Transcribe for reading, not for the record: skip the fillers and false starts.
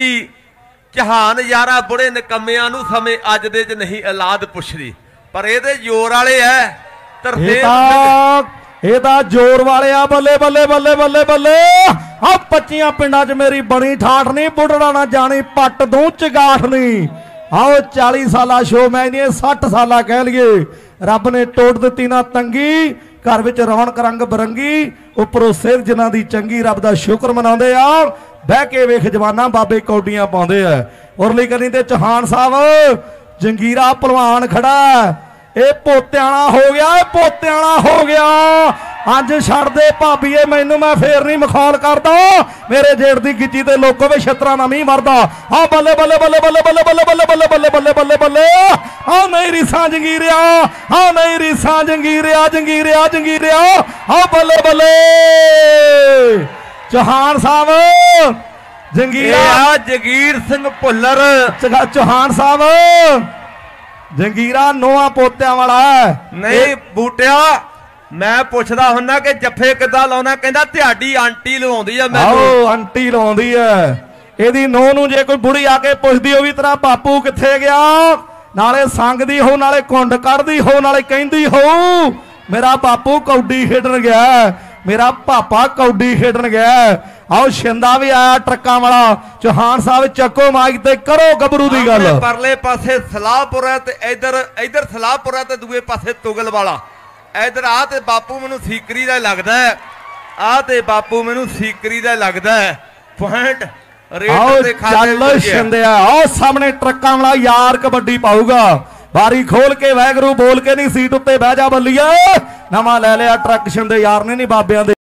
जी जहान यारा बुढ़े निकम्मियां नूं समय अज दे च नहीं औलाद पुछदी पर इहदे जोर वाले है ਇਹਦਾ जोर वाले आ बल्ले बल्ले बल्ले बल्ले बल्ले आ 25 पिंडा च मेरी बनी ठाठ नहीं बुढ़ड़ा ना जानी पट दूं चगाठ नहीं आओ 40 साला शो मैं नहीं 60 साला कह लिए रब ने तोड़ दी ना तंगी घर विच रौनक रंग बरंगी उपरों सिर जिन्हां दी चंगी रब दा शुक्र मनाउंदे आ बह के वेख जवाना बाबे कौडियां पाउंदे आ उरली कनी ते चौहान साहब जंगीरा पहलवान खड़ा ये पोत्याना हो गया पोत्याना हो गया अज छड़ दे भाभीए मैनू मैं फेर नहीं मखौल करदा मेरे जेठ दी गिची ते लोको वे छतरा ना मी मरदा आ बल्ले बल्ले बल्ले बल्ले बल्ले बल्ले बल्ले बल्ले बल्ले बल्ले बल्ले बल्ले आ नहीं रिसा जंगीरिया आ नहीं रिसा जंगीरिया जंगीरिया जंगीरिया आ बल्ले बल्ले चौहान साहब जंगीरा जगीर सिंह भुल्लर चौहान साहब जंगीरा नोआ पोत्या वाला नहीं बूटिया मैं पूछदा हुन्ना कि जफे किदां लाउना कहंदा त्याडी आंटी लवाउंदी है मैनू आंटी लवाउंदी है एदी नोह नूं जे कोई बुढ़ी आके पुछदी होवी तेरा बापू किथे गया नाले संगदी हो नाले कुंड कढदी हो नाले कहंदी हो मेरा बापू कौडी खेडन गया मेरा पापा कौडी खेडन गया आओ शिंदा भी आया ट्रक्कां वाला चौहान साहब चको माइक ते करो गबरू दी गल परले पासे सलाहपुर है ते इधर इधर सलाहपुर है ते दूए पासे तुगल वाला इधर आ ते बापू मैनू सीकरी दा लगदा है आ ते बापू मैनू सीकरी दा लगदा है पॉइंट रेट दे खाते शिंदिया आओ सामने ट्रक्कां वाला यार कबड्डी पाऊगा बारी खोल के वैगरू बोल के नहीं सीट उत्ते बह जा बल्लिया नवा ले लिया ट्रक शिंदे यार ने नहीं बाबियां दे